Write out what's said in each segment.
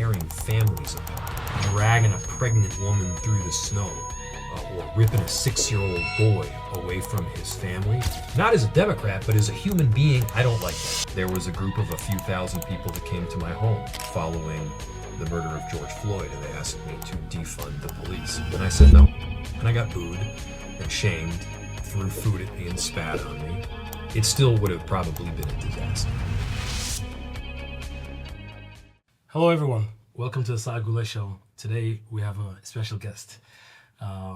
tearing families apart, dragging a pregnant woman through the snow, or ripping a 6-year-old boy away from his family. Not as a Democrat, but as a human being, I don't like that. There was a group of a few thousand people that came to my home following the murder of George Floyd, and they asked me to defund the police. And I said no. And I got booed and shamed, threw food at me and spat on me. It still would have probably been a disaster. Hello everyone, welcome to the Sacad Guled Show. Today we have a special guest,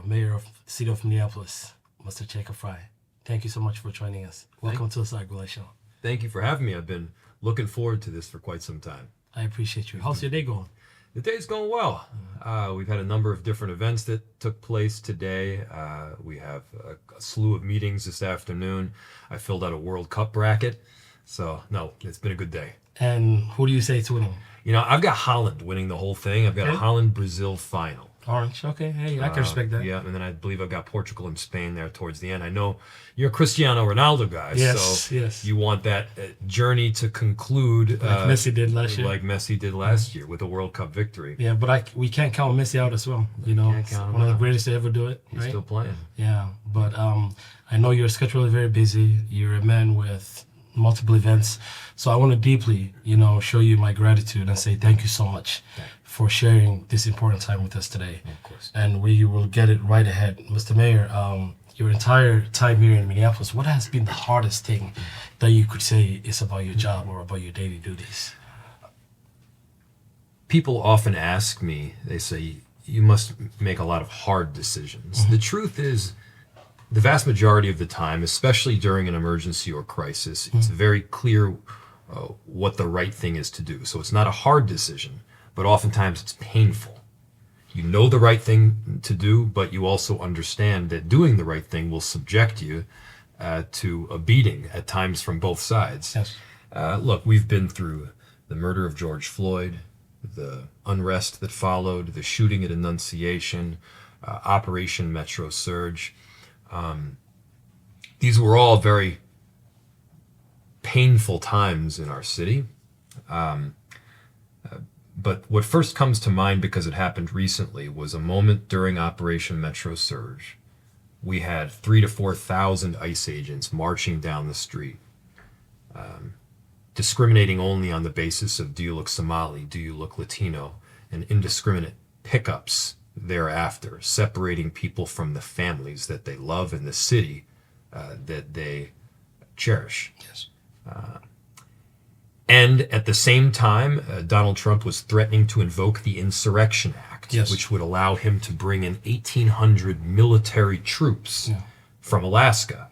Mayor of the City of Minneapolis, Mr. Jacob Frey. Thank you so much for joining us. Welcome to the Sacad Guled Show. Thank you for having me. I've been looking forward to this for quite some time. I appreciate you. How's your day going? The day's going well. We've had a number of different events that took place today. We have a slew of meetings this afternoon. I filled out a World Cup bracket. So, no, it's been a good day. And who do you say is winning? You know, I've got Holland winning the whole thing. I've got a Holland-Brazil final. Orange, okay. Hey, I can respect that. Yeah, and then I believe I've got Portugal and Spain there towards the end. I know you're a Cristiano Ronaldo guy, so you want that journey to conclude like Messi did last year. Like Messi did last year with a World Cup victory. Yeah, but we can't count Messi out as well. You know, one of the greatest to ever do it. He's still playing. Yeah, but I know your schedule is very busy. You're a man with multiple events, so I want to deeply, show you my gratitude and say thank you so much for sharing this important time with us today. Of course. And we will get it right ahead. Mr. Mayor, your entire time here in Minneapolis, what has been the hardest thing that you could say is about your job or about your daily duties? People often ask me, they say, you must make a lot of hard decisions. The truth is, the vast majority of the time, especially during an emergency or crisis, it's very clear what the right thing is to do. So it's not a hard decision, but oftentimes it's painful. You know the right thing to do, but you also understand that doing the right thing will subject you to a beating at times from both sides. Yes. Look, we've been through the murder of George Floyd, the unrest that followed, the shooting at Annunciation, Operation Metro Surge. These were all very painful times in our city. But what first comes to mind, because it happened recently, was a moment during Operation Metro Surge. We had 3,000 to 4,000 ICE agents marching down the street, discriminating only on the basis of do you look Somali, do you look Latino, and indiscriminate pickups thereafter, separating people from the families that they love in the city that they cherish. Yes. And at the same time, Donald Trump was threatening to invoke the Insurrection Act, which would allow him to bring in 1,800 military troops from Alaska.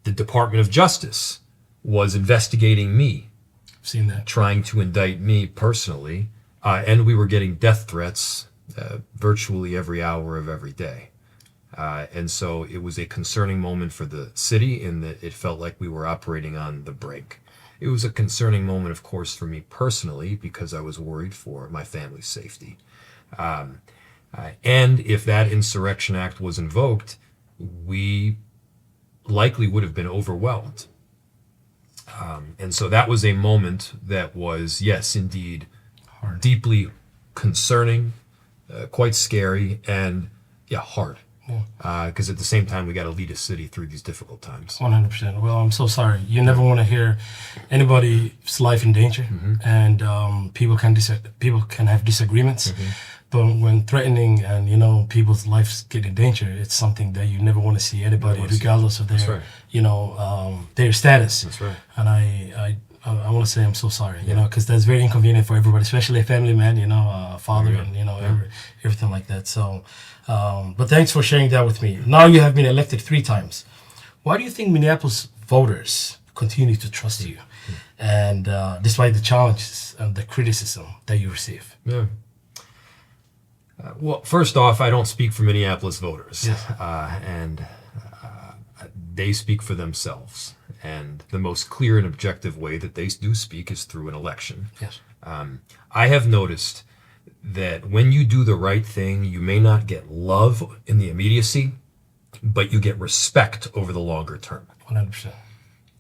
The Department of Justice was investigating me, I've seen that, trying to indict me personally. And we were getting death threats virtually every hour of every day. And so it was a concerning moment for the city in that it felt like we were operating on the brink. It was a concerning moment, of course, for me personally, because I was worried for my family's safety. And if that Insurrection Act was invoked, we likely would have been overwhelmed. And so that was a moment that was, yes, indeed, deeply concerning, quite scary, and hard. Because at the same time, we got to lead a city through these difficult times. 100%. Well, I'm so sorry. You never want to hear anybody's life in danger, and people can have disagreements. But when threatening and people's lives get in danger, it's something that you never want to see anybody, regardless of their their status. That's right. And I want to say I'm so sorry, because that's very inconvenient for everybody, especially a family man, father, and everything like that. So, but thanks for sharing that with me. Now you have been elected 3 times. Why do you think Minneapolis voters continue to trust you, and despite the challenges and the criticism that you receive? Yeah. Well, first off, I don't speak for Minneapolis voters, and they speak for themselves. And the most clear and objective way that they do speak is through an election. Yes. I have noticed that when you do the right thing, you may not get love in the immediacy, but you get respect over the longer term. 100%.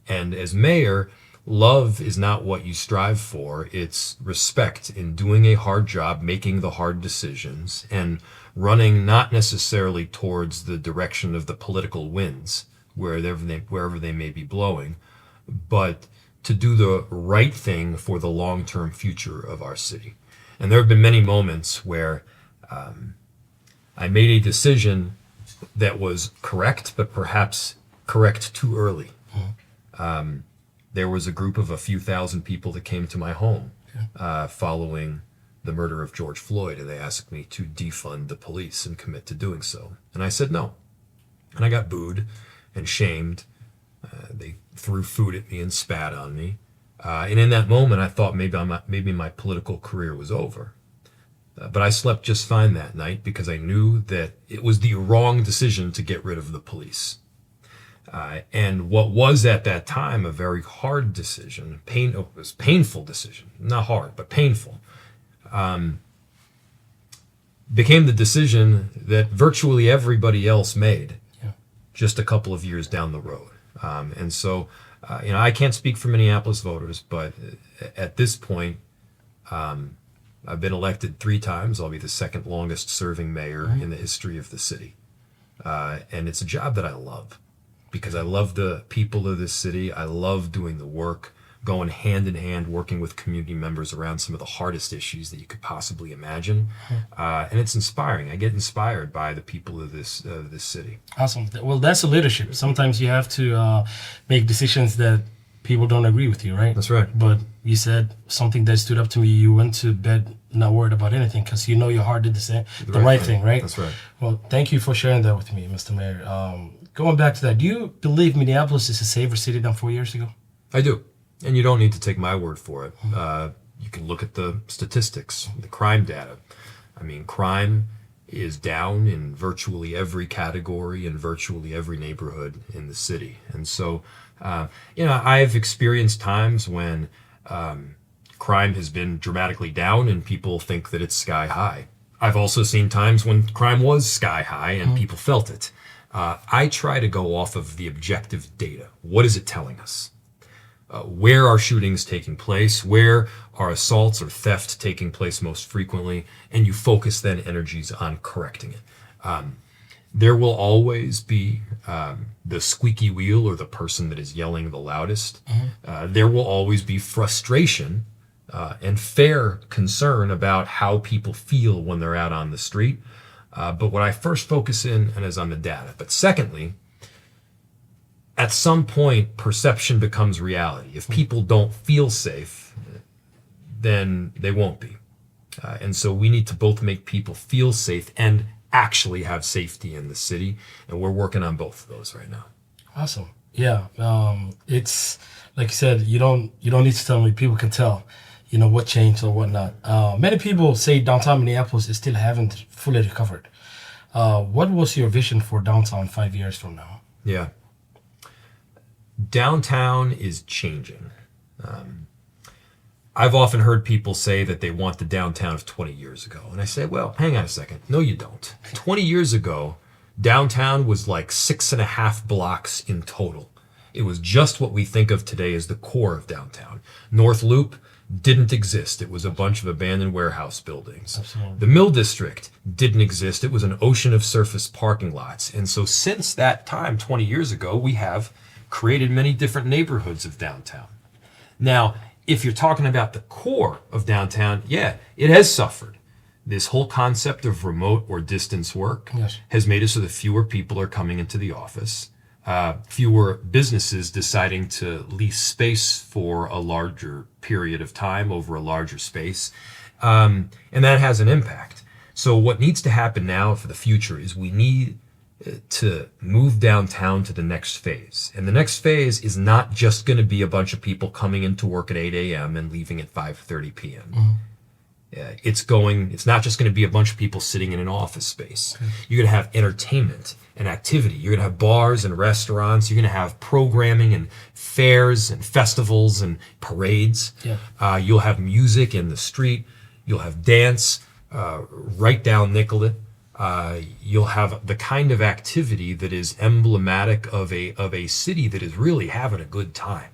And as mayor, love is not what you strive for. It's respect in doing a hard job, making the hard decisions, and running not necessarily towards the direction of the political winds, wherever they may be blowing, but to do the right thing for the long-term future of our city. And there have been many moments where I made a decision that was correct, but perhaps correct too early. There was a group of a few thousand people that came to my home following the murder of George Floyd, and they asked me to defund the police and commit to doing so. And I said no. And I got booed and shamed. They threw food at me and spat on me. And in that moment, I thought maybe my political career was over. But I slept just fine that night because I knew that it was the wrong decision to get rid of the police. And what was at that time a very hard decision, it was painful decision, not hard, but painful, became the decision that virtually everybody else made just a couple of years down the road. And so, I can't speak for Minneapolis voters, but at this point, I've been elected 3 times. I'll be the second longest serving mayor in the history of the city. And it's a job that I love because I love the people of this city. I love doing the work, going hand in hand, working with community members around some of the hardest issues that you could possibly imagine. And it's inspiring. I get inspired by the people of this city. Awesome. Well, that's a leadership. Sometimes you have to make decisions that people don't agree with you, right? That's right. But you said something that stood up to me. You went to bed not worried about anything because you know your heart did the right thing, right? That's right. Well, thank you for sharing that with me, Mr. Mayor. Going back to that, do you believe Minneapolis is a safer city than 4 years ago? I do. And you don't need to take my word for it. You can look at the statistics, the crime data. I mean, crime is down in virtually every category in virtually every neighborhood in the city. And so, I've experienced times when crime has been dramatically down and people think that it's sky high. I've also seen times when crime was sky high and people felt it. I try to go off of the objective data. What is it telling us? Where are shootings taking place? Where are assaults or theft taking place most frequently? And you focus then energies on correcting it. There will always be the squeaky wheel or the person that is yelling the loudest. There will always be frustration and fair concern about how people feel when they're out on the street. But what I first focus in is on the data. But secondly, at some point, perception becomes reality. If people don't feel safe, then they won't be. And so we need to both make people feel safe and actually have safety in the city. And we're working on both of those right now. Awesome. Yeah. It's like you said, you don't need to tell me. People can tell, what changed or whatnot. Many people say downtown Minneapolis is still haven't fully recovered. What was your vision for downtown 5 years from now? Yeah. Downtown is changing. I've often heard people say that they want the downtown of 20 years ago. And I say, well, hang on a second. No, you don't. 20 years ago, downtown was like 6.5 blocks in total. It was just what we think of today as the core of downtown. North Loop didn't exist. It was a bunch of abandoned warehouse buildings. Absolutely. The Mill District didn't exist. It was an ocean of surface parking lots. And so since that time, 20 years ago, we have created many different neighborhoods of downtown. Now, if you're talking about the core of downtown, yeah, it has suffered. This whole concept of remote or distance work has made it so that fewer people are coming into the office, fewer businesses deciding to lease space for a larger period of time over a larger space, and that has an impact. So what needs to happen now for the future is we need to move downtown to the next phase. And the next phase is not just going to be a bunch of people coming into work at 8 a.m. and leaving at 5:30 p.m. It's not just going to be a bunch of people sitting in an office space. You're going to have entertainment and activity. You're going to have bars and restaurants. You're going to have programming and fairs and festivals and parades. You'll have music in the street. You'll have dance right down Nicollet. You'll have the kind of activity that is emblematic of a city that is really having a good time.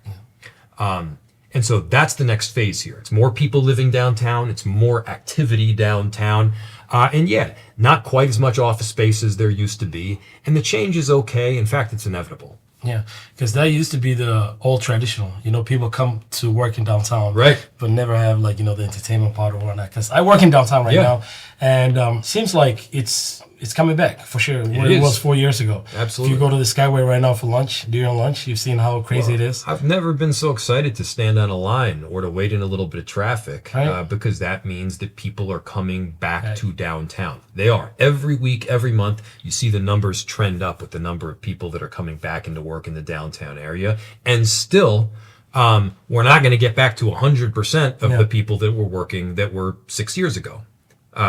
And so that's the next phase here. It's more people living downtown. It's more activity downtown. And yeah, not quite as much office space as there used to be. And the change is okay. In fact, it's inevitable. Yeah, because that used to be the old traditional. You know, people come to work in downtown, Right. but never have like, you know, the entertainment part or whatnot. Because I work in downtown right now, and seems like it's coming back for sure. Where it was 4 years ago. Absolutely. If you go to the Skyway right now for lunch, during lunch, you've seen how crazy it is. I've never been so excited to stand on a line or to wait in a little bit of traffic, Right. because that means that people are coming back to downtown. They are. Every week, every month, you see the numbers trend up with the number of people that are coming back into work in the downtown area. And still, we're not going to get back to 100% of the people that were working that were 6 years ago.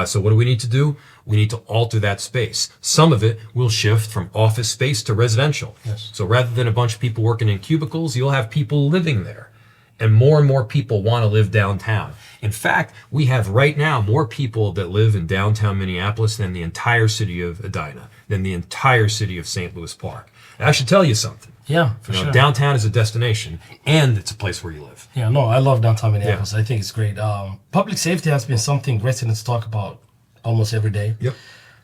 So what do we need to do? We need to alter that space. Some of it will shift from office space to residential. Yes. So rather than a bunch of people working in cubicles, you'll have people living there. And more people want to live downtown. In fact, we have right now more people that live in downtown Minneapolis than the entire city of Edina, than the entire city of St. Louis Park. And I should tell you something. Yeah, for sure. Downtown is a destination, and it's a place where you live. Yeah, no, I love downtown Minneapolis. I think it's great. Public safety has been something residents talk about almost every day. Yep.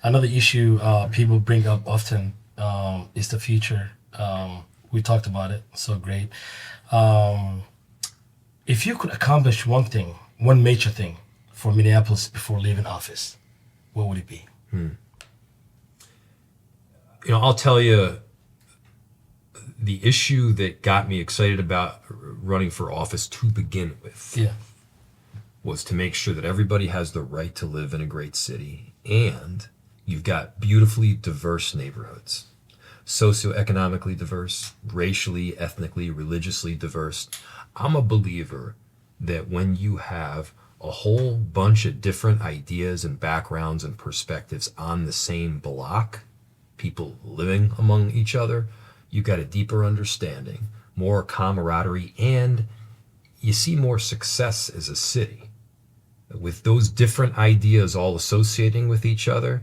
Another issue people bring up often is the future. We talked about it, so great. If you could accomplish one thing, one major thing for Minneapolis before leaving office, what would it be? I'll tell you, the issue that got me excited about running for office to begin with was to make sure that everybody has the right to live in a great city, and you've got beautifully diverse neighborhoods, socioeconomically diverse, racially, ethnically, religiously diverse. I'm a believer that when you have a whole bunch of different ideas and backgrounds and perspectives on the same block, people living among each other, you've got a deeper understanding, more camaraderie, and you see more success as a city. With those different ideas all associating with each other,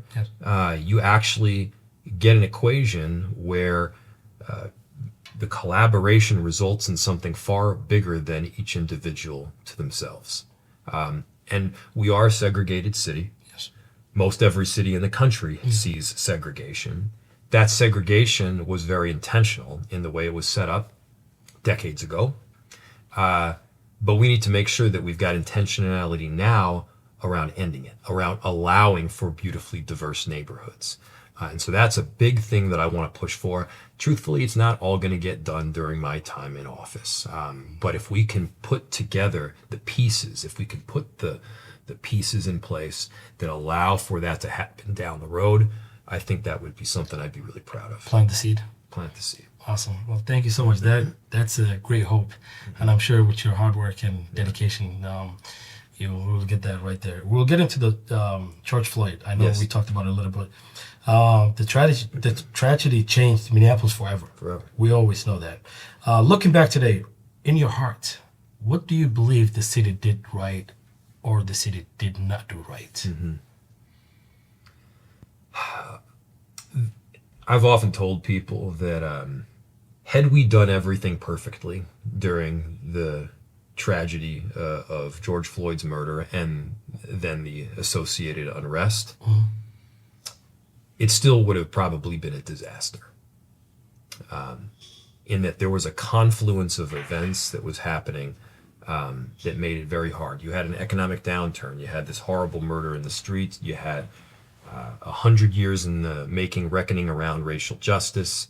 you actually get an equation where the collaboration results in something far bigger than each individual to themselves. And we are a segregated city. Yes. Most every city in the country sees segregation. That segregation was very intentional in the way it was set up decades ago. But we need to make sure that we've got intentionality now around ending it, around allowing for beautifully diverse neighborhoods. And so that's a big thing that I want to push for. Truthfully, it's not all going to get done during my time in office. But if we can put together the pieces, if we can put the pieces in place that allow for that to happen down the road, I think that would be something I'd be really proud of. Plant the seed. Plant the seed. Awesome. Well, thank you so much. That's a great hope. And I'm sure with your hard work and dedication, you will get that right there. We'll get into the George Floyd. I know we talked about it a little bit. The tragedy changed Minneapolis forever. We always know that. Looking back today, in your heart, what do you believe the city did right or the city did not do right? I've often told people that had we done everything perfectly during the tragedy of George Floyd's murder and then the associated unrest, it still would have probably been a disaster. In that there was a confluence of events that was happening that made it very hard. You had an economic downturn. You had this horrible murder in the streets. You had 100 years in the making reckoning around racial justice.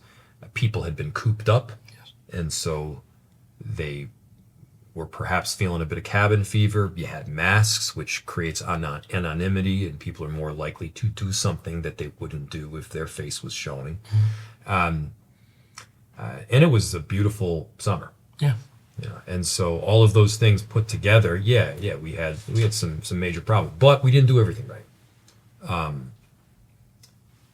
People had been cooped up, and so they were perhaps feeling a bit of cabin fever. You had masks, which creates anonymity, and people are more likely to do something that they wouldn't do if their face was showing. And it was a beautiful summer. And so all of those things put together, we had some major problems, but we didn't do everything right.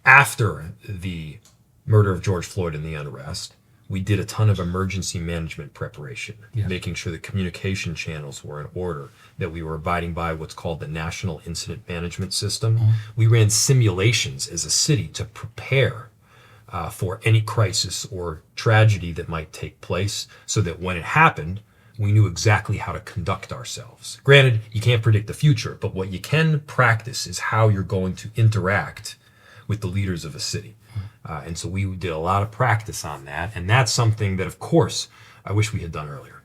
After the murder of George Floyd and the unrest, we did a ton of emergency management preparation, making sure the communication channels were in order, that we were abiding by what's called the National Incident Management System. We ran simulations as a city to prepare for any crisis or tragedy that might take place, so that when it happened, we knew exactly how to conduct ourselves. Granted, you can't predict the future, but what you can practice is how you're going to interact with the leaders of a city. And so we did a lot of practice on that. And that's something that, of course, I wish we had done earlier.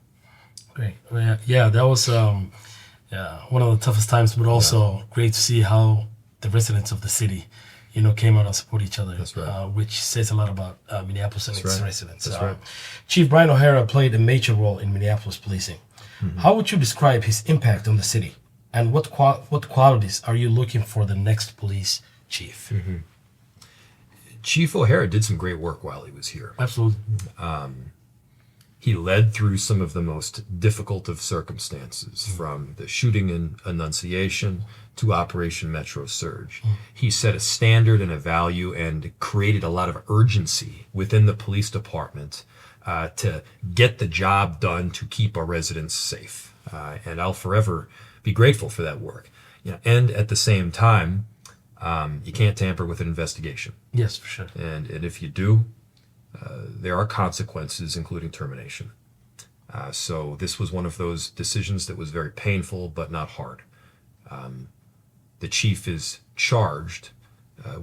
Great. Well, yeah, that was one of the toughest times, but also great to see how the residents of the city, came out and support each other. That's right. Which says a lot about Minneapolis and its residents. That's right. Chief Brian O'Hara played a major role in Minneapolis policing. Mm-hmm. How would you describe his impact on the city? And what qualities are you looking for the next police chief? Mm-hmm. Chief O'Hara did some great work while he was here. Absolutely. He led through some of the most difficult of circumstances, from the shooting in Annunciation to Operation Metro Surge. He set a standard and a value and created a lot of urgency within the police department to get the job done to keep our residents safe. And I'll forever be grateful for that work. And at the same time, you can't tamper with an investigation. Yes, for sure. And if you do, there are consequences, including termination. So this was one of those decisions that was very painful, but not hard. The chief is charged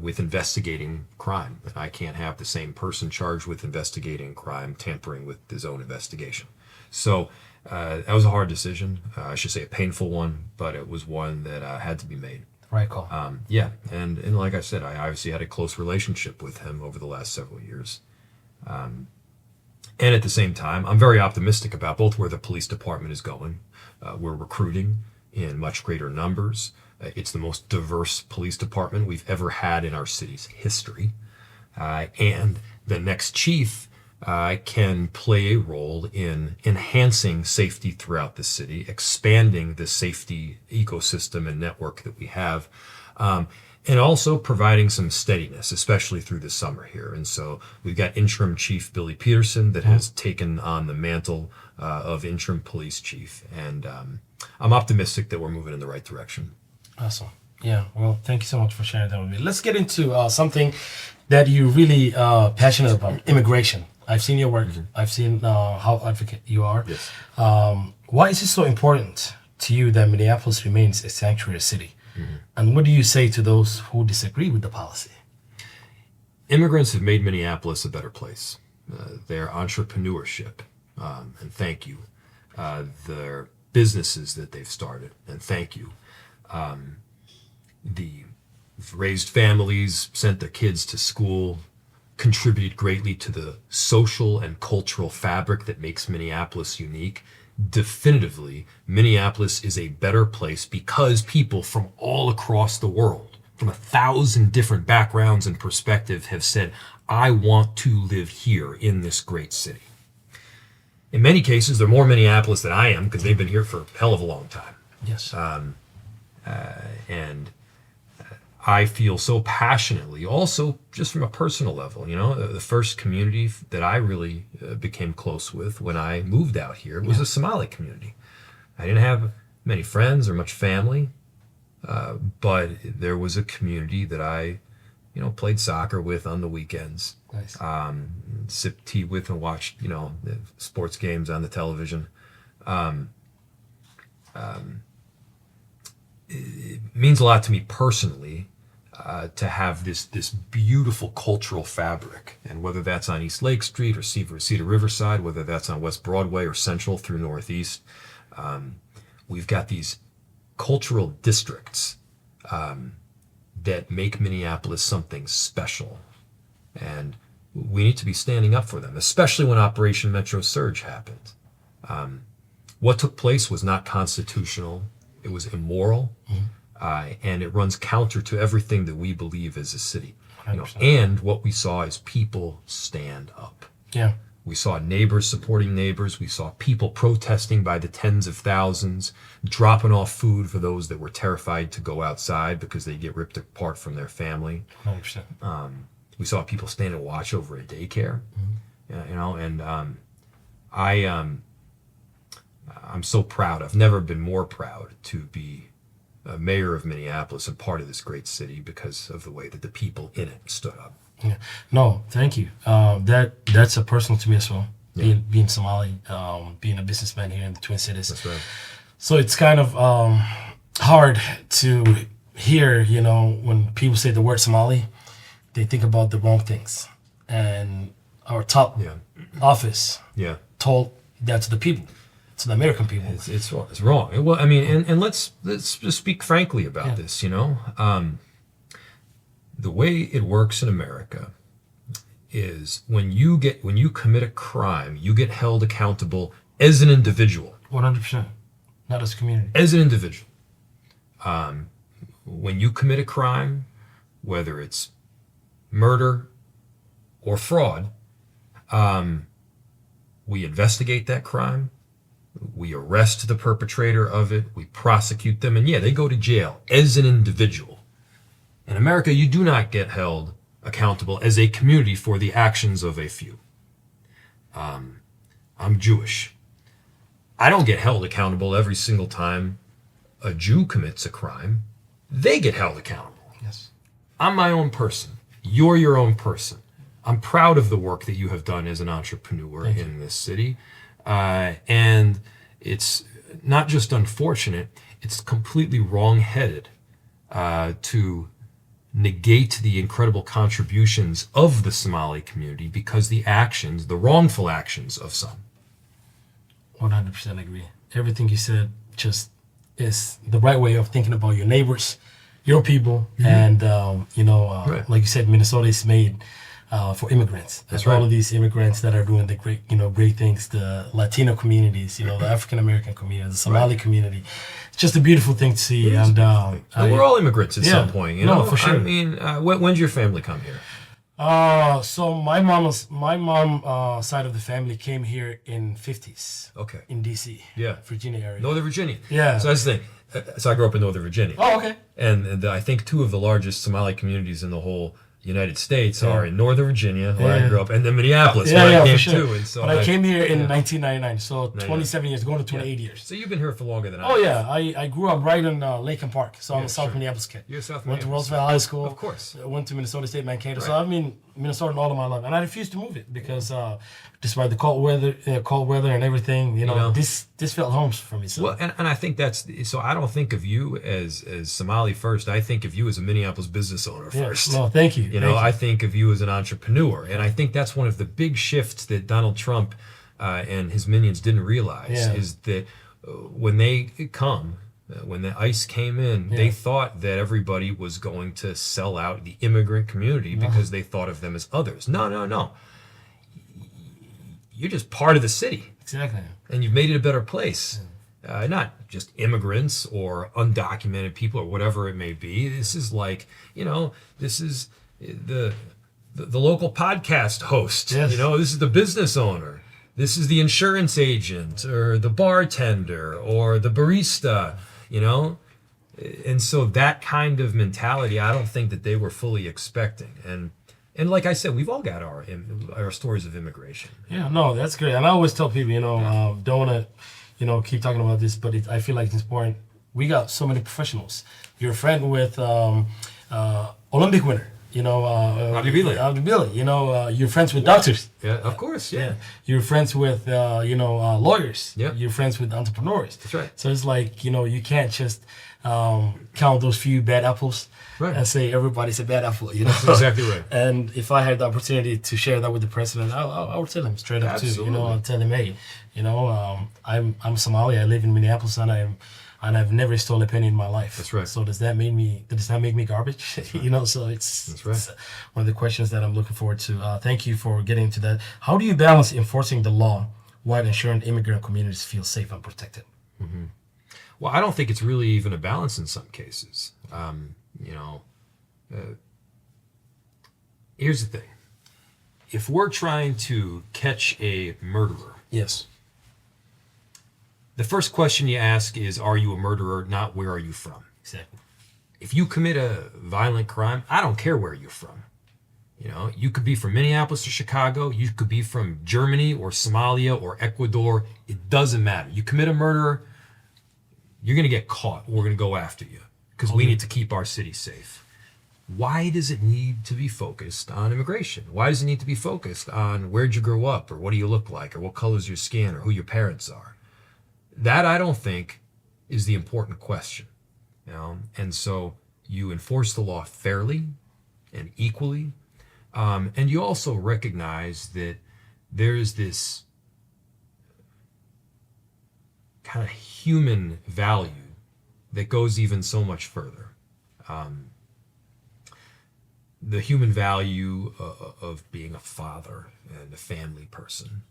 with investigating crime, and I can't have the same person charged with investigating crime tampering with his own investigation. So that was a hard decision. I should say a painful one, but it was one that had to be made. Right call. And like I said, I obviously had a close relationship with him over the last several years. And at the same time, I'm very optimistic about both where the police department is going. We're recruiting in much greater numbers. It's the most diverse police department we've ever had in our city's history. And the next chief can play a role in enhancing safety throughout the city, expanding the safety ecosystem and network that we have, and also providing some steadiness, especially through the summer here. And so we've got interim chief Billy Peterson that has taken on the mantle of interim police chief. And I'm optimistic that we're moving in the right direction. Awesome. Yeah, well, thank you so much for sharing that with me. Let's get into something that you're really passionate about, immigration. I've seen your work. Mm-hmm. I've seen how advocate you are. Yes. Why is it so important to you that Minneapolis remains a sanctuary city? Mm-hmm. And what do you say to those who disagree with the policy? Immigrants have made Minneapolis a better place. Their entrepreneurship, and thank you. Their businesses that they've started, and thank you. The raised families, sent their kids to school, contributed greatly to the social and cultural fabric that makes Minneapolis unique. Definitively, Minneapolis is a better place because people from all across the world, from 1,000 different backgrounds and perspectives, have said, I want to live here in this great city. In many cases, they're more Minneapolis than I am because they've been here for a hell of a long time. Yes. And I feel so passionately, also just from a personal level, the first community that I really became close with when I moved out here was a Somali community. I didn't have many friends or much family, but there was a community that I, played soccer with on the weekends. Nice. Sipped tea with and watched, the sports games on the television. It means a lot to me personally to have this beautiful cultural fabric, and whether that's on East Lake Street or Cedar Riverside, whether that's on West Broadway or Central through Northeast, we've got these cultural districts that make Minneapolis something special, and we need to be standing up for them, especially when Operation Metro Surge happened. What took place was not constitutional. It was immoral, and it runs counter to everything that we believe as a city. And what we saw is people stand up. Yeah. We saw neighbors supporting neighbors. We saw people protesting by the tens of thousands, dropping off food for those that were terrified to go outside because they get ripped apart from their family. 100%. We saw people stand and watch over a daycare. And I'm so proud. I've never been more proud to be a mayor of Minneapolis and part of this great city because of the way that the people in it stood up. Yeah. No, thank you. That's a personal to me as well. being Somali, being a businessman here in the Twin Cities. That's right. So it's kind of hard to hear, when people say the word Somali, they think about the wrong things. And our top office told that to the people, to the American people. It's wrong. Well, I mean, and let's just speak frankly about this. The way it works in America is when you commit a crime, you get held accountable as an individual. 100%. Not as a community. As an individual. When you commit a crime, whether it's murder or fraud, we investigate that crime. We arrest the perpetrator of it. We prosecute them. And they go to jail as an individual. In America, you do not get held accountable as a community for the actions of a few. I'm Jewish. I don't get held accountable every single time a Jew commits a crime. They get held accountable. Yes. I'm my own person. You're your own person. I'm proud of the work that you have done as an entrepreneur in this city. And it's not just unfortunate, it's completely wrong-headed to negate the incredible contributions of the Somali community because the wrongful actions of some. 100% agree. Everything you said just is the right way of thinking about your neighbors, your people, and like you said, Minnesota is made for immigrants. That's all right. of these immigrants that are doing the great things. The Latino communities, the African American community, the Somali community. It's just a beautiful thing to see. And we're all immigrants at some point. For sure. I mean, when did your family come here? So my mom side of the family came here in 50s. Okay. In DC. Yeah. Virginia area. Northern Virginia. Yeah. So that's the thing. So I grew up in Northern Virginia. Oh, okay. And I think two of the largest Somali communities in the whole United States are in Northern Virginia, where I grew up, and then Minneapolis, where I came to. And so but I came here in 1999, so 27 years, going to 28 years. So you've been here for longer than I have. Oh, yeah. I grew up right in Lake and Park, so I'm a South Minneapolis kid. You're a South Went to Minneapolis. Roosevelt High School. Of course. Went to Minnesota State Mankato. So I've been Minnesota all of my life. And I refused to move it because despite the cold weather and everything, this felt home for me. So. Well, and I think so I don't think of you as Somali first. I think of you as a Minneapolis business owner first. No, thank you. I think of you as an entrepreneur. And I think that's one of the big shifts that Donald Trump and his minions didn't realize is that when when the ICE came in, they thought that everybody was going to sell out the immigrant community because they thought of them as others. No. You're just part of the city. Exactly. And you've made it a better place. Not just immigrants or undocumented people or whatever it may be. This is like, this is the local podcast host. Yes. This is the business owner. This is the insurance agent or the bartender or the barista, And so that kind of mentality, I don't think that they were fully expecting. And like I said, we've all got our stories of immigration. Yeah, no, that's great. And I always tell people, don't want to, keep talking about this, but I feel like it's important. We got so many professionals. You're a friend with Olympic winner, Abdibili. You're friends with doctors. Yeah, of course, yeah. You're friends with, lawyers. Yeah. You're friends with entrepreneurs. That's right. So it's like, you can't just count those few bad apples. Right. And say everybody's a bad apple, That's exactly right. And if I had the opportunity to share that with the president, I would tell him straight up Absolutely. too. I'll tell him, hey, I'm Somali. I live in Minneapolis, and I've never stolen a penny in my life. That's right. So does that make me garbage? So it's one of the questions that I'm looking forward to. Thank you for getting into that. How do you balance enforcing the law while ensuring immigrant communities feel safe and protected? Mm-hmm. Well, I don't think it's really even a balance in some cases. Here's the thing. If we're trying to catch a murderer, Yes. the first question you ask is, are you a murderer, not where are you from? Exactly. If you commit a violent crime, I don't care where you're from. You could be from Minneapolis or Chicago. You could be from Germany or Somalia or Ecuador. It doesn't matter. You commit a murder, you're going to get caught. We're going to go after you because we need to keep our city safe. why does it need to be focused on immigration? Why does it need to be focused on where'd you grow up, or what do you look like, or what color's your skin, or who your parents are? That, I don't think, is the important question. And so you enforce the law fairly and equally, and you also recognize that there's this kind of human value that goes even so much further. The human value of being a father and a family person.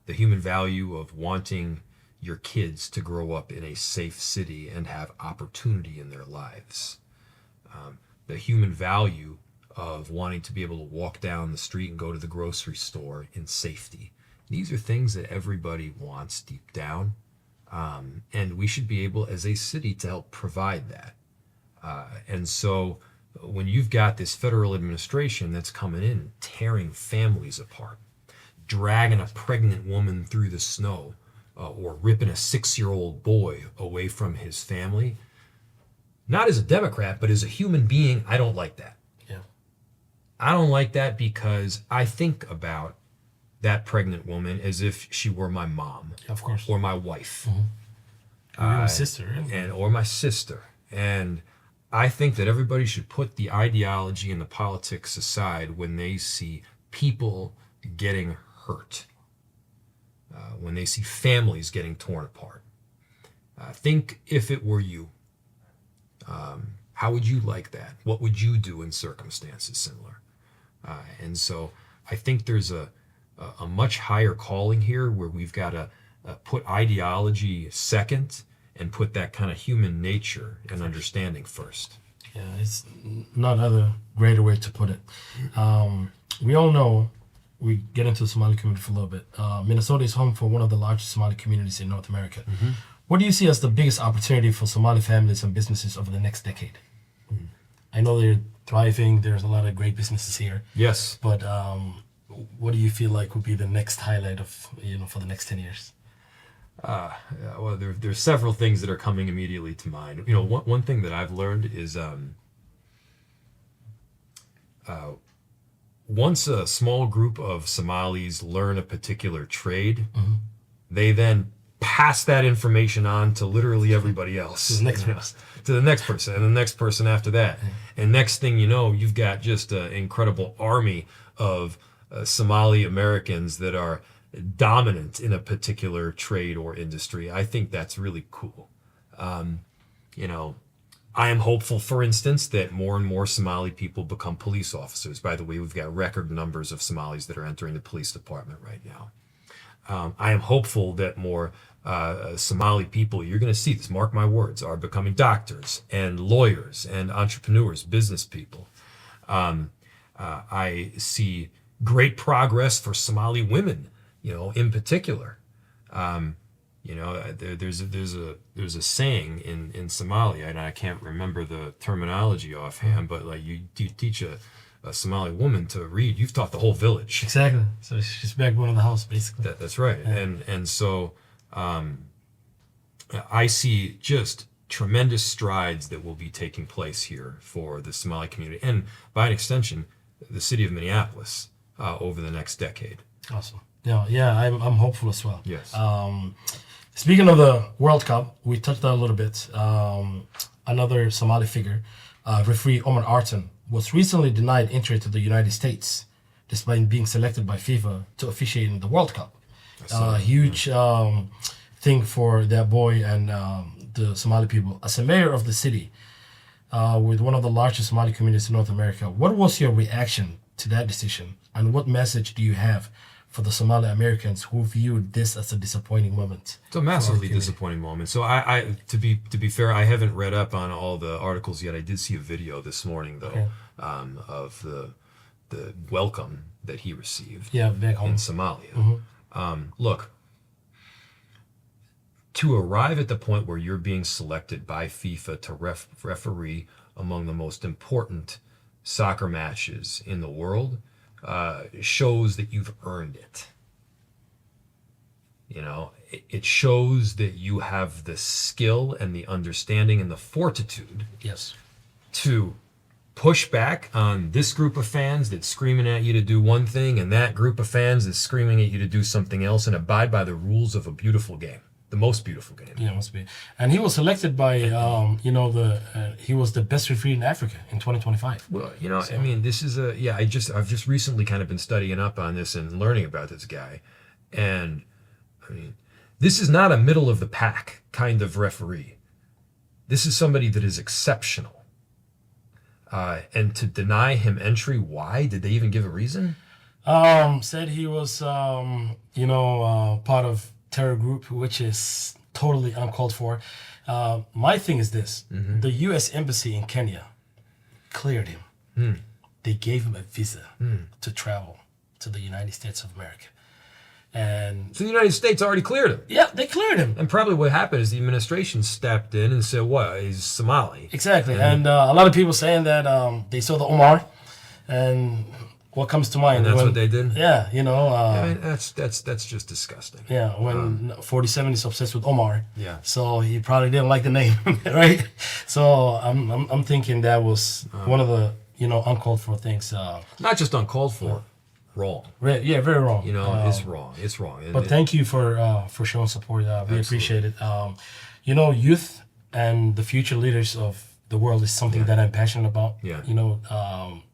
The human value of wanting your kids to grow up in a safe city and have opportunity in their lives. The human value of wanting to be able to walk down the street and go to the grocery store in safety. These are things that everybody wants deep down, and we should be able as a city to help provide that. And so when you've got this federal administration that's coming in and tearing families apart, dragging a pregnant woman through the snow, or ripping a 6-year-old boy away from his family, not as a Democrat, but as a human being, I don't like that. Yeah. I don't like that because I think about that pregnant woman as if she were my mom, Of course. or my wife, Or your sister. Right? or my sister. And I think that everybody should put the ideology and the politics aside when they see people getting hurt, when they see families getting torn apart. Think if it were you. How would you like that? What would you do in circumstances similar? And so I think there's a much higher calling here where we've got to put ideology second and put that kind of human nature and understanding first. Yeah, it's not other greater way to put it. We all know, we get into the Somali community for a little bit. Minnesota is home for one of the largest Somali communities in North America. Mm-hmm. What do you see as the biggest opportunity for Somali families and businesses over the next decade? Mm-hmm. I know they're thriving. There's a lot of great businesses here. Yes. But what do you feel like would be the next highlight of, for the next 10 years? Well, there's several things that are coming immediately to mind. One thing that I've learned is once a small group of Somalis learn a particular trade, mm-hmm. they then pass that information on to literally everybody else. To the next person. To the next person, and the next person after that. Mm-hmm. And next thing you know, you've got just an incredible army of Somali Americans that are dominant in a particular trade or industry. I think that's really cool. I am hopeful, for instance, that more and more Somali people become police officers. By the way, we've got record numbers of Somalis that are entering the police department right now. I am hopeful that more Somali people, you're going to see this, mark my words, are becoming doctors and lawyers and entrepreneurs, business people. I see great progress for Somali women, in particular. There's a saying in Somali, and I can't remember the terminology offhand, but like you teach a Somali woman to read, you've taught the whole village. Exactly. So she's backbone of the house, basically. That's right. Yeah. And so I see just tremendous strides that will be taking place here for the Somali community, and by an extension, the city of Minneapolis over the next decade. Awesome. Yeah, I'm hopeful as well. Yes. Speaking of the World Cup, we touched on a little bit. Another Somali figure, referee Omar Artan, was recently denied entry to the United States, despite being selected by FIFA to officiate in the World Cup. Huge thing for that boy and the Somali people. As a mayor of the city, with one of the largest Somali communities in North America, what was your reaction to that decision, and what message do you have for the Somali Americans who viewed this as a disappointing moment? It's a massively disappointing moment. So I to be fair, I haven't read up on all the articles yet. I did see a video this morning though, of the welcome that he received back home in Somalia. Mm-hmm. Look, to arrive at the point where you're being selected by FIFA to referee among the most important soccer matches in the world shows that you've earned it. It shows that you have the skill and the understanding and the fortitude yes. to push back on this group of fans that's screaming at you to do one thing and that group of fans that's screaming at you to do something else, and abide by the rules of a beautiful game. The most beautiful game. Yeah, must be. And he was selected by, he was the best referee in Africa in 2025. Well, I mean, this is I've just recently kind of been studying up on this and learning about this guy. And, I mean, this is not a middle of the pack kind of referee. This is somebody that is exceptional. And to deny him entry, why? Did they even give a reason? Said he was, part of terror group, which is totally uncalled for. My thing is this: the U.S. Embassy in Kenya cleared him. They gave him a visa to travel to the United States of America. And so the United States already cleared him. Yeah, they cleared him. And probably what happened is the administration stepped in and said, "What? He's Somali." Exactly. And a lot of people saying that they saw the Omar, and what comes to mind? And that's what they did. Yeah, I mean, that's just disgusting. Yeah, when 47 is obsessed with Omar. Yeah. So he probably didn't like the name, right? So I'm thinking that was one of the uncalled for things. Not just uncalled for. Wrong. Yeah, very wrong. It's wrong. It's wrong. But thank you for showing support. We appreciate it. Youth and the future leaders of the world is something that I'm passionate about. Yeah.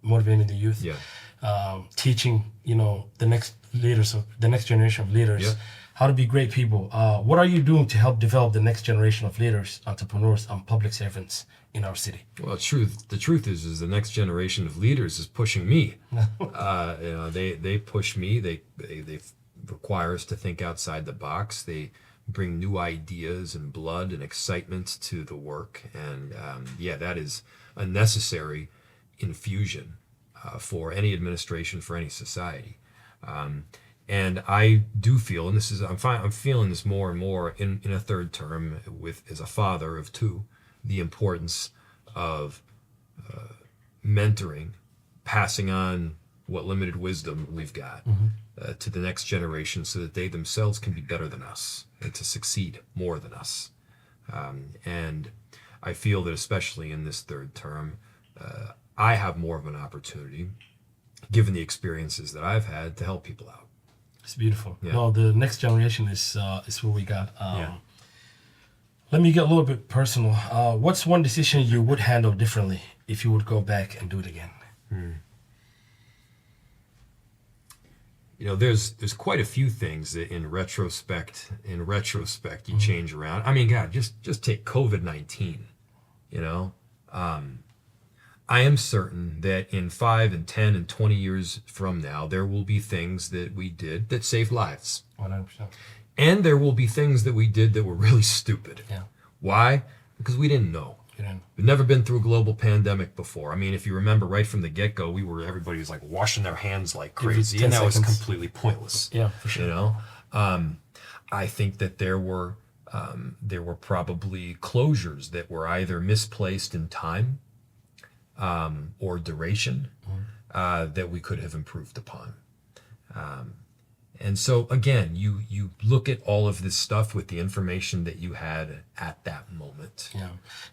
Motivating the youth. Yeah. Teaching, the next generation of leaders how to be great people. What are you doing to help develop the next generation of leaders, entrepreneurs, and public servants in our city? Well, the truth is the next generation of leaders is pushing me. They push me. They require us to think outside the box. They bring new ideas and blood and excitement to the work. And that is a necessary infusion for any administration, for any society. And I do feel, and I'm feeling this more and more in a third term as a father of two, the importance of mentoring, passing on what limited wisdom we've got to the next generation, so that they themselves can be better than us and to succeed more than us. And I feel that especially in this third term, I have more of an opportunity, given the experiences that I've had, to help people out. It's beautiful. Yeah. Well, the next generation is what we got. Let me get a little bit personal. What's one decision you would handle differently if you would go back and do it again? There's quite a few things that in retrospect you change around. I mean, God, just take COVID-19. I am certain that in 5 and 10 and 20 years from now, there will be things that we did that saved lives. 100%. And there will be things that we did that were really stupid. Yeah. Why? Because we didn't know. We've never been through a global pandemic before. I mean, if you remember right from the get-go, everybody was like washing their hands like crazy, and that was completely pointless. Yeah, for sure. I think that there were probably closures that were either misplaced in time or duration that we could have improved upon. And so, again, you look at all of this stuff with the information that you had at that moment. Yeah.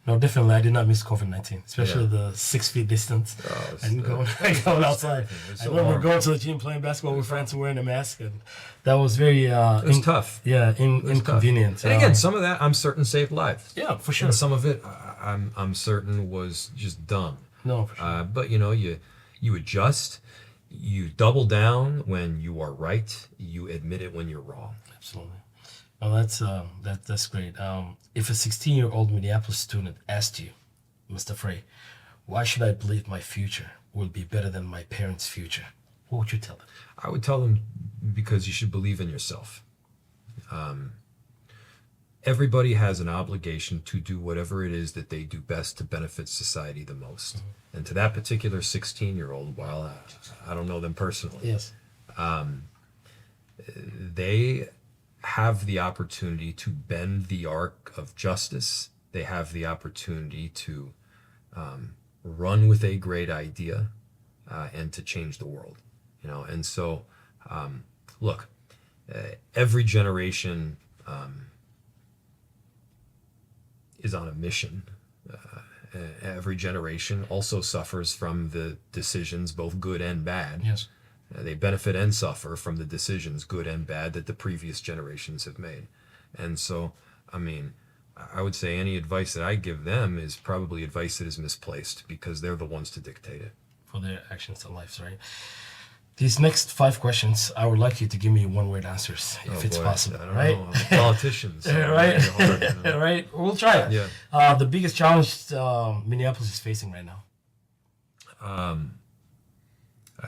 No, definitely, I did not miss COVID-19, especially the 6 feet distance. And going outside. I remember going to the gym, playing basketball with friends and wearing a mask. And that was very... it was tough. Yeah, inconvenient. Tough. And again, some of that, I'm certain, saved lives. Yeah, for sure. And some of it, I'm certain, was just dumb. No, for sure. But, you adjust. You double down when you are right. You admit it when you're wrong. Absolutely. Well, that's great. If a 16-year-old Minneapolis student asked you, Mr. Frey, why should I believe my future will be better than my parents' future? What would you tell them? I would tell them because you should believe in yourself. Everybody has an obligation to do whatever it is that they do best to benefit society the most. And to that particular 16-year-old, while I don't know them personally, yes, they have the opportunity to bend the arc of justice. They have the opportunity to run with a great idea and to change the world. And so, look, every generation is on a mission. every generation also suffers from the decisions, both good and bad. Yes. They benefit and suffer from the decisions, good and bad, that the previous generations have made. And so, I mean, I would say any advice that I give them is probably advice that is misplaced because they're the ones to dictate it. For their actions and lives, right? These next 5 questions, I would like you to give me one-word answers, if it's possible. I don't right? know. I'm a politician. So right? it's hard, you know? Right? We'll try it. Yeah. The biggest challenge Minneapolis is facing right now?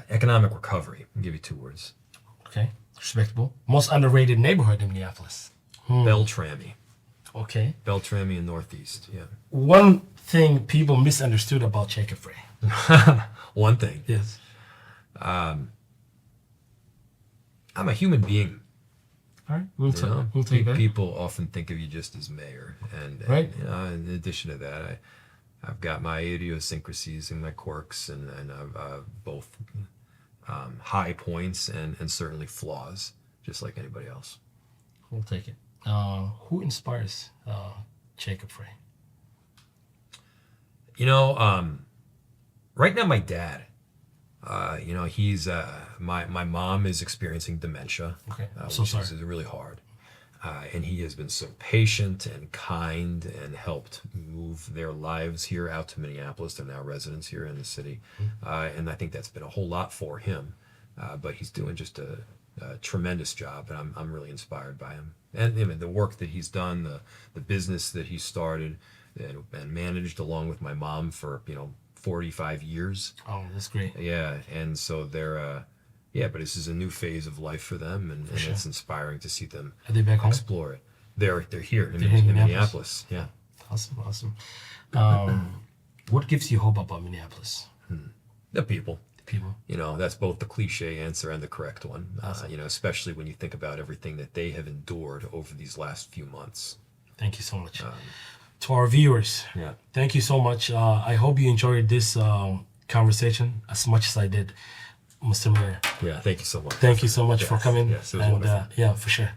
Economic recovery. I'll give you 2 words. Okay. Respectable. Most underrated neighborhood in Minneapolis? Beltrami. Okay. Beltrami in Northeast, yeah. One thing people misunderstood about Jacob Frey? One thing. Yes. I'm a human being. All right. We'll You take know? that. People often think of you just as mayor. And Right. you know, in addition to that, I've got my idiosyncrasies and my quirks and I've both high points and certainly flaws, just like anybody else. We'll take it. Who inspires Jacob Frey? You know, right now my dad, you know, he's, my mom is experiencing dementia. Okay, I'm which so is sorry. really hard. And he has been so patient and kind and helped move their lives here out to Minneapolis. They're now residents here in the city. And I think that's been a whole lot for him. But he's doing just a tremendous job, and I'm really inspired by him. And I mean, the work that he's done, the business that he started and managed along with my mom for, 45 years. Oh, that's great. Yeah, and so they're, but this is a new phase of life for them, and Sure. it's inspiring to see them Are they back home? explore it. They're here in They're in Minneapolis. Yeah. Awesome. What gives you hope about Minneapolis? The people. The people. That's both the cliche answer and the correct one. Awesome. Especially when you think about everything that they have endured over these last few months. Thank you so much. To our viewers, Yeah. thank you so much. I hope you enjoyed this conversation as much as I did, Mr. Mayor. Yeah, thank you so much. Thank you so much for Yes, coming. yes, it was and wonderful. yeah, for sure.